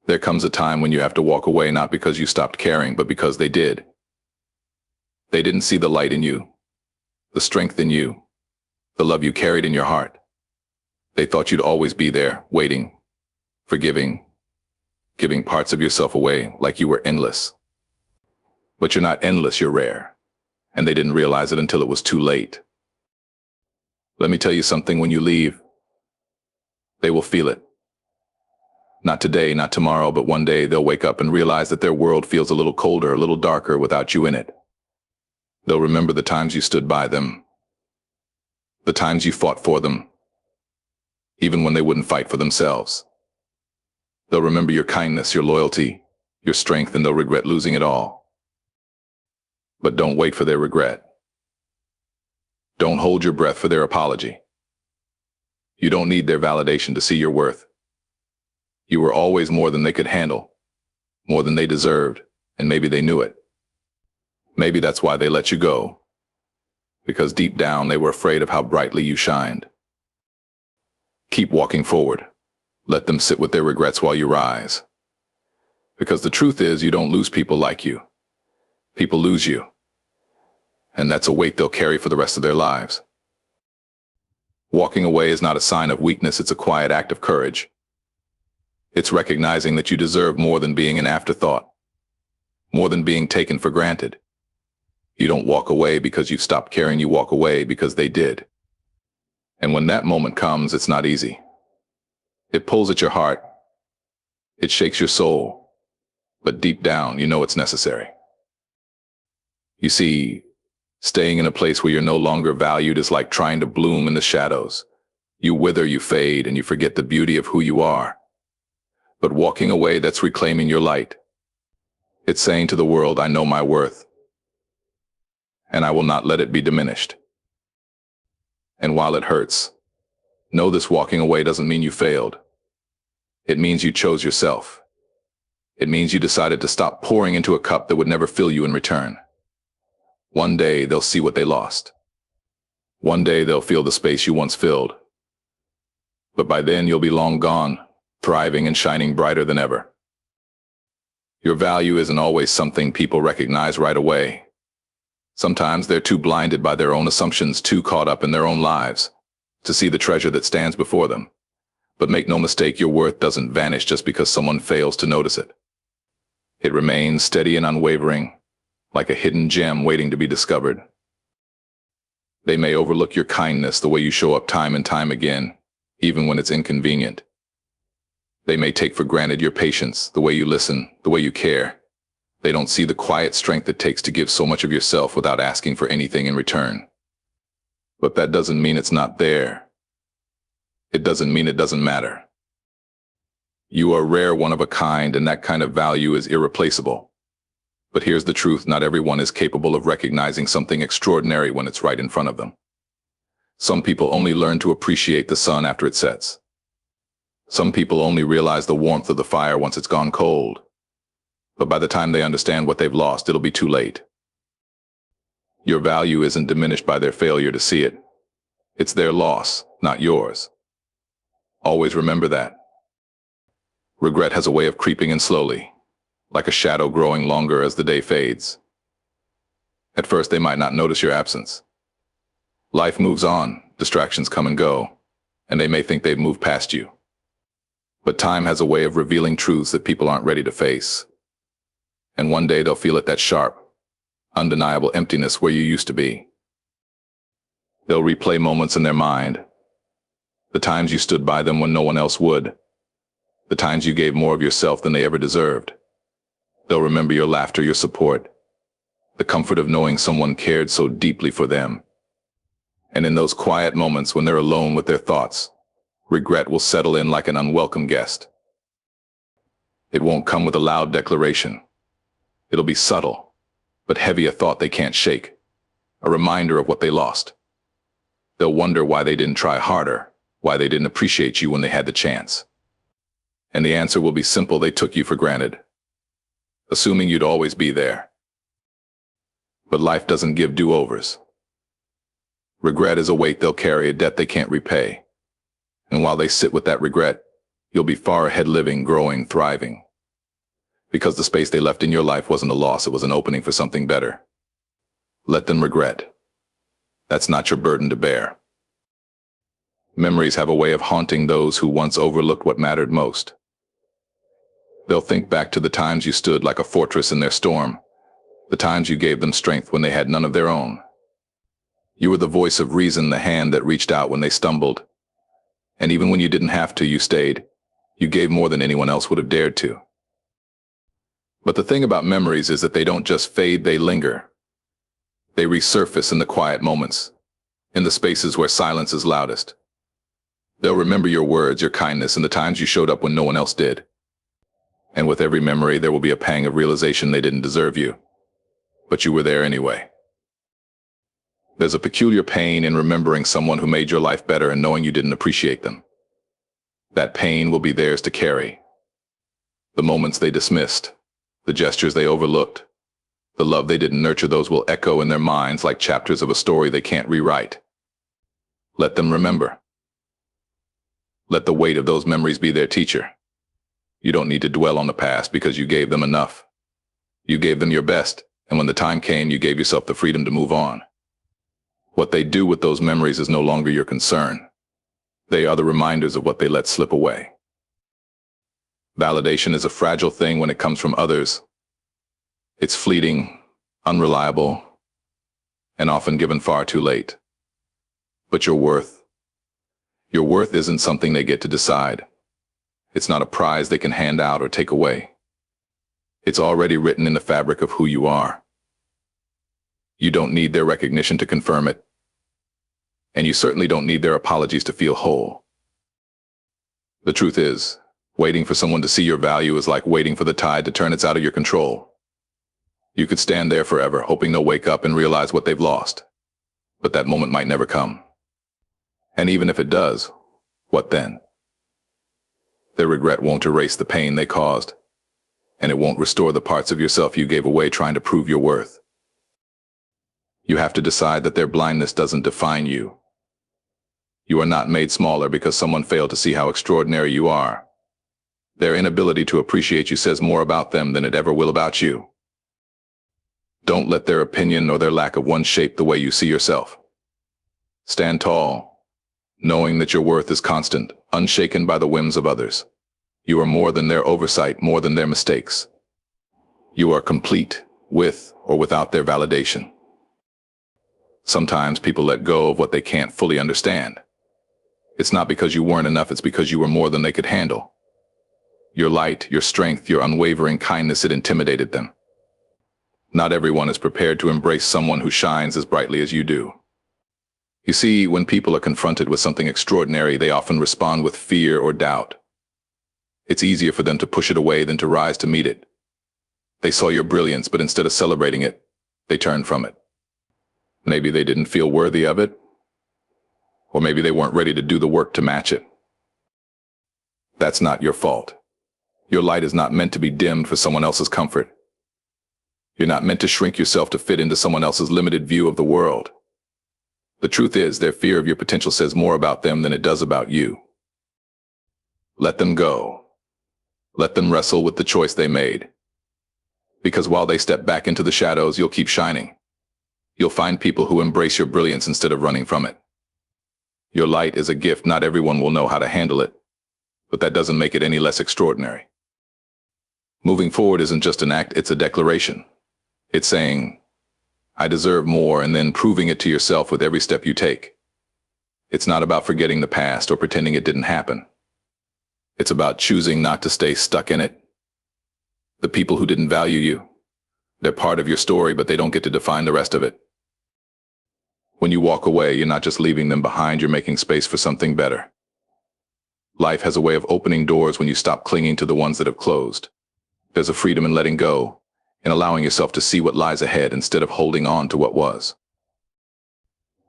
There comes a time when you have to walk away, not because you stopped caring, but because they did. They didn't see the light in you, the strength in you, the love you carried in your heart. They thought you'd always be there, waiting, forgiving, giving parts of yourself away like you were endless. But you're not endless, you're rare. And they didn't realize it until it was too late. Let me tell you something, when you leave, they will feel it. Not today, not tomorrow, but one day they'll wake up and realize that their world feels a little colder, a little darker without you in it. They'll remember the times you stood by them, the times you fought for them, even when they wouldn't fight for themselves. They'll remember your kindness, your loyalty, your strength, and they'll regret losing it all. But don't wait for their regret. Don't hold your breath for their apology. You don't need their validation to see your worth. You were always more than they could handle, more than they deserved, and maybe they knew it. Maybe that's why they let you go, because deep down they were afraid of how brightly you shined. Keep walking forward. Let them sit with their regrets while you rise. Because the truth is, you don't lose people like you. People lose you. And that's a weight they'll carry for the rest of their lives. Walking away is not a sign of weakness, it's a quiet act of courage. It's recognizing that you deserve more than being an afterthought, more than being taken for granted. You don't walk away because you've stopped caring, you walk away because they did. And when that moment comes, it's not easy. It pulls at your heart. It shakes your soul. But deep down, you know it's necessary. You see, staying in a place where you're no longer valued is like trying to bloom in the shadows. You wither, you fade, and you forget the beauty of who you are. But walking away, that's reclaiming your light. It's saying to the world, I know my worth, and I will not let it be diminished. And while it hurts, know this: walking away doesn't mean you failed. It means you chose yourself. It means you decided to stop pouring into a cup that would never fill you in return. One day they'll see what they lost. One day they'll feel the space you once filled. But by then you'll be long gone, thriving and shining brighter than ever. Your value isn't always something people recognize right away. Sometimes they're too blinded by their own assumptions, too caught up in their own lives, to see the treasure that stands before them. But make no mistake, your worth doesn't vanish just because someone fails to notice it. It remains steady and unwavering, like a hidden gem waiting to be discovered. They may overlook your kindness, the way you show up time and time again, even when it's inconvenient. They may take for granted your patience, the way you listen, the way you care. They don't see the quiet strength it takes to give so much of yourself without asking for anything in return. But that doesn't mean it's not there. It doesn't mean it doesn't matter. You are rare, one of a kind, and that kind of value is irreplaceable. But here's the truth: not everyone is capable of recognizing something extraordinary when it's right in front of them. Some people only learn to appreciate the sun after it sets. Some people only realize the warmth of the fire once it's gone cold. But by the time they understand what they've lost, it'll be too late. Your value isn't diminished by their failure to see it. It's their loss, not yours. Always remember that. Regret has a way of creeping in slowly, like a shadow growing longer as the day fades. At first, they might not notice your absence. Life moves on, distractions come and go, and they may think they've moved past you. But time has a way of revealing truths that people aren't ready to face. And one day they'll feel it, that sharp, undeniable emptiness where you used to be. They'll replay moments in their mind. The times you stood by them when no one else would. The times you gave more of yourself than they ever deserved. They'll remember your laughter, your support, the comfort of knowing someone cared so deeply for them. And in those quiet moments when they're alone with their thoughts, regret will settle in like an unwelcome guest. It won't come with a loud declaration. It'll be subtle, but heavy, a thought they can't shake, a reminder of what they lost. They'll wonder why they didn't try harder, why they didn't appreciate you when they had the chance. And the answer will be simple: they took you for granted, assuming you'd always be there. But life doesn't give do-overs. Regret is a weight they'll carry, a debt they can't repay. And while they sit with that regret, you'll be far ahead, living, growing, thriving, because the space they left in your life wasn't a loss, it was an opening for something better. Let them regret. That's not your burden to bear. Memories have a way of haunting those who once overlooked what mattered most. They'll think back to the times you stood like a fortress in their storm, the times you gave them strength when they had none of their own. You were the voice of reason, the hand that reached out when they stumbled. And even when you didn't have to, you stayed. You gave more than anyone else would have dared to. But the thing about memories is that they don't just fade, they linger. They resurface in the quiet moments, in the spaces where silence is loudest. They'll remember your words, your kindness, and the times you showed up when no one else did. And with every memory, there will be a pang of realization they didn't deserve you. But you were there anyway. There's a peculiar pain in remembering someone who made your life better and knowing you didn't appreciate them. That pain will be theirs to carry. The moments they dismissed, the gestures they overlooked, the love they didn't nurture, those will echo in their minds like chapters of a story they can't rewrite. Let them remember. Let the weight of those memories be their teacher. You don't need to dwell on the past because you gave them enough. You gave them your best, and when the time came, you gave yourself the freedom to move on. What they do with those memories is no longer your concern. They are the reminders of what they let slip away. Validation is a fragile thing when it comes from others. It's fleeting, unreliable, and often given far too late. But your worth isn't something they get to decide. It's not a prize they can hand out or take away. It's already written in the fabric of who you are. You don't need their recognition to confirm it. And you certainly don't need their apologies to feel whole. The truth is, waiting for someone to see your value is like waiting for the tide to turn. It's out of your control. You could stand there forever, hoping they'll wake up and realize what they've lost. But that moment might never come. And even if it does, what then? Their regret won't erase the pain they caused, and it won't restore the parts of yourself you gave away trying to prove your worth. You have to decide that their blindness doesn't define you. You are not made smaller because someone failed to see how extraordinary you are. Their inability to appreciate you says more about them than it ever will about you. Don't let their opinion or their lack of one shape the way you see yourself. Stand tall, knowing that your worth is constant, unshaken by the whims of others. You are more than their oversight, more than their mistakes. You are complete, with or without their validation. Sometimes people let go of what they can't fully understand. It's not because you weren't enough, it's because you were more than they could handle. Your light, your strength, your unwavering kindness, it intimidated them. Not everyone is prepared to embrace someone who shines as brightly as you do. You see, when people are confronted with something extraordinary, they often respond with fear or doubt. It's easier for them to push it away than to rise to meet it. They saw your brilliance, but instead of celebrating it, they turned from it. Maybe they didn't feel worthy of it, or maybe they weren't ready to do the work to match it. That's not your fault. Your light is not meant to be dimmed for someone else's comfort. You're not meant to shrink yourself to fit into someone else's limited view of the world. The truth is, their fear of your potential says more about them than it does about you. Let them go. Let them wrestle with the choice they made. Because while they step back into the shadows, you'll keep shining. You'll find people who embrace your brilliance instead of running from it. Your light is a gift. Not everyone will know how to handle it, but that doesn't make it any less extraordinary. Moving forward isn't just an act, it's a declaration. It's saying, I deserve more, and then proving it to yourself with every step you take. It's not about forgetting the past or pretending it didn't happen. It's about choosing not to stay stuck in it. The people who didn't value you, they're part of your story, but they don't get to define the rest of it. When you walk away, you're not just leaving them behind, you're making space for something better. Life has a way of opening doors when you stop clinging to the ones that have closed. There's a freedom in letting go, in allowing yourself to see what lies ahead instead of holding on to what was.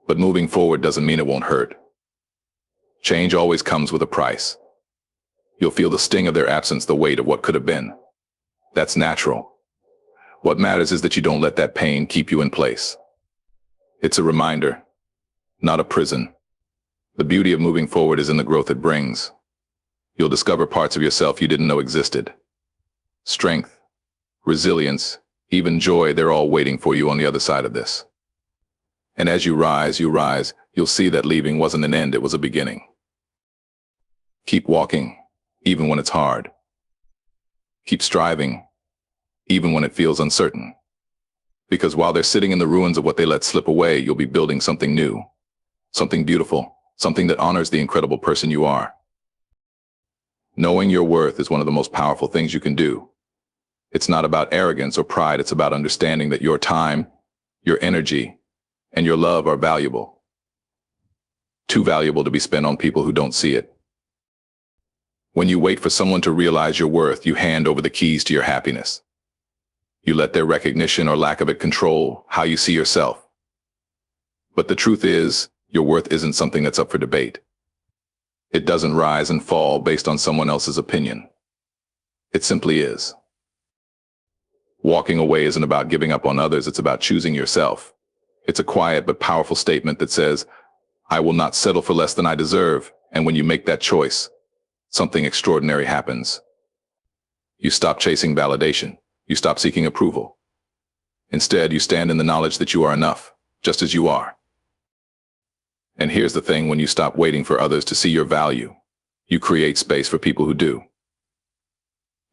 But moving forward doesn't mean it won't hurt. Change always comes with a price. You'll feel the sting of their absence, the weight of what could have been. That's natural. What matters is that you don't let that pain keep you in place. It's a reminder, not a prison. The beauty of moving forward is in the growth it brings. You'll discover parts of yourself you didn't know existed. Strength, resilience, even joy, they're all waiting for you on the other side of this. And as you rise, you'll see that leaving wasn't an end, it was a beginning. Keep walking, even when it's hard. Keep striving, even when it feels uncertain. Because while they're sitting in the ruins of what they let slip away, you'll be building something new, something beautiful, something that honors the incredible person you are. Knowing your worth is one of the most powerful things you can do. It's not about arrogance or pride, it's about understanding that your time, your energy, and your love are valuable. Too valuable to be spent on people who don't see it. When you wait for someone to realize your worth, you hand over the keys to your happiness. You let their recognition or lack of it control how you see yourself. But the truth is, your worth isn't something that's up for debate. It doesn't rise and fall based on someone else's opinion. It simply is. Walking away isn't about giving up on others, it's about choosing yourself. It's a quiet but powerful statement that says, I will not settle for less than I deserve, and when you make that choice, something extraordinary happens. You stop chasing validation. You stop seeking approval. Instead, you stand in the knowledge that you are enough, just as you are. And here's the thing, when you stop waiting for others to see your value, you create space for people who do.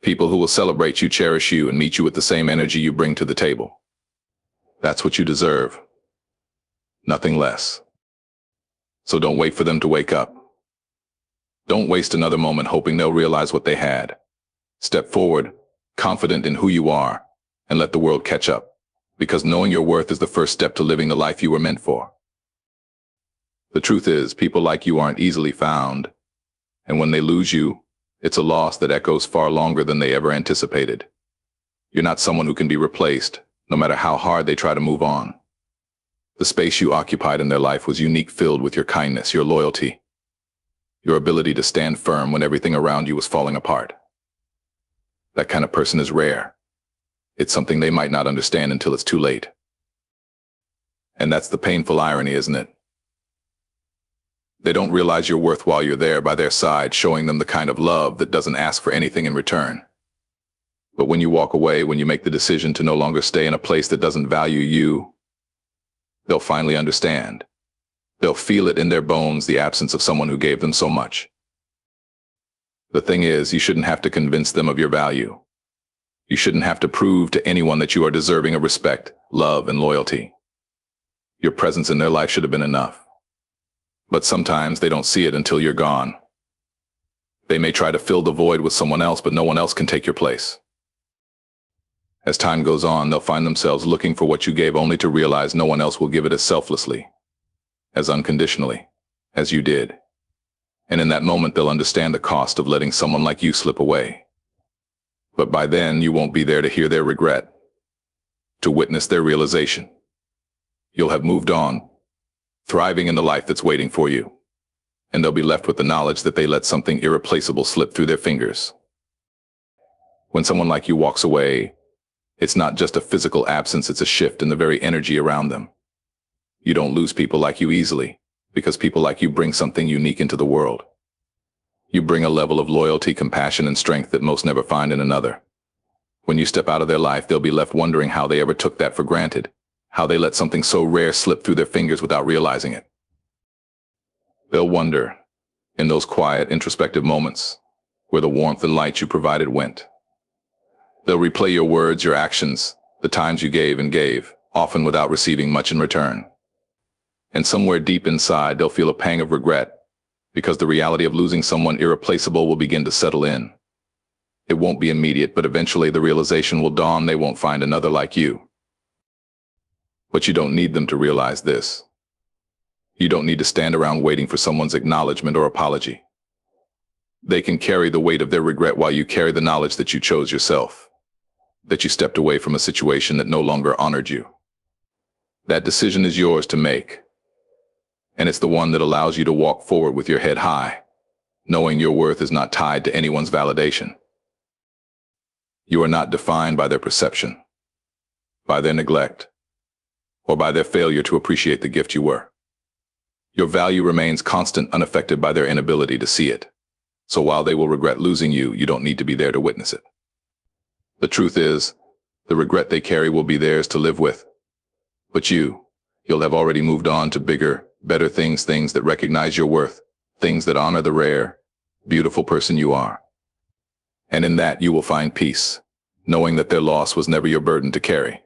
People who will celebrate you, cherish you, and meet you with the same energy you bring to the table. That's what you deserve. Nothing less. So don't wait for them to wake up. Don't waste another moment hoping they'll realize what they had. Step forward, confident in who you are, and let the world catch up, because knowing your worth is the first step to living the life you were meant for. The truth is, people like you aren't easily found, and when they lose you, it's a loss that echoes far longer than they ever anticipated. You're not someone who can be replaced, no matter how hard they try to move on. The space you occupied in their life was unique, filled with your kindness, your loyalty, your ability to stand firm when everything around you was falling apart. That kind of person is rare. It's something they might not understand until it's too late. And that's the painful irony, isn't it? They don't realize your worth while you're there by their side, showing them the kind of love that doesn't ask for anything in return. But when you walk away, when you make the decision to no longer stay in a place that doesn't value you, they'll finally understand. They'll feel it in their bones, the absence of someone who gave them so much. The thing is, you shouldn't have to convince them of your value. You shouldn't have to prove to anyone that you are deserving of respect, love, and loyalty. Your presence in their life should have been enough. But sometimes they don't see it until you're gone. They may try to fill the void with someone else, but no one else can take your place. As time goes on, they'll find themselves looking for what you gave, only to realize no one else will give it as selflessly, as unconditionally, as you did. And in that moment, they'll understand the cost of letting someone like you slip away. But by then, you won't be there to hear their regret, to witness their realization. You'll have moved on, thriving in the life that's waiting for you. And they'll be left with the knowledge that they let something irreplaceable slip through their fingers. When someone like you walks away, it's not just a physical absence, it's a shift in the very energy around them. You don't lose people like you easily, because people like you bring something unique into the world. You bring a level of loyalty, compassion, and strength that most never find in another. When you step out of their life, they'll be left wondering how they ever took that for granted, how they let something so rare slip through their fingers without realizing it. They'll wonder, in those quiet, introspective moments, where the warmth and light you provided went. They'll replay your words, your actions, the times you gave and gave, often without receiving much in return. And somewhere deep inside, they'll feel a pang of regret, because the reality of losing someone irreplaceable will begin to settle in. It won't be immediate, but eventually the realization will dawn they won't find another like you. But you don't need them to realize this. You don't need to stand around waiting for someone's acknowledgement or apology. They can carry the weight of their regret while you carry the knowledge that you chose yourself, that you stepped away from a situation that no longer honored you. That decision is yours to make. And it's the one that allows you to walk forward with your head high, knowing your worth is not tied to anyone's validation. You are not defined by their perception, by their neglect, or by their failure to appreciate the gift you were. Your value remains constant, unaffected by their inability to see it. So while they will regret losing you, you don't need to be there to witness it. The truth is, The regret they carry will be theirs to live with. But you'll have already moved on to bigger, better things, things that recognize your worth, things that honor the rare, beautiful person you are. And in that you will find peace, knowing that their loss was never your burden to carry.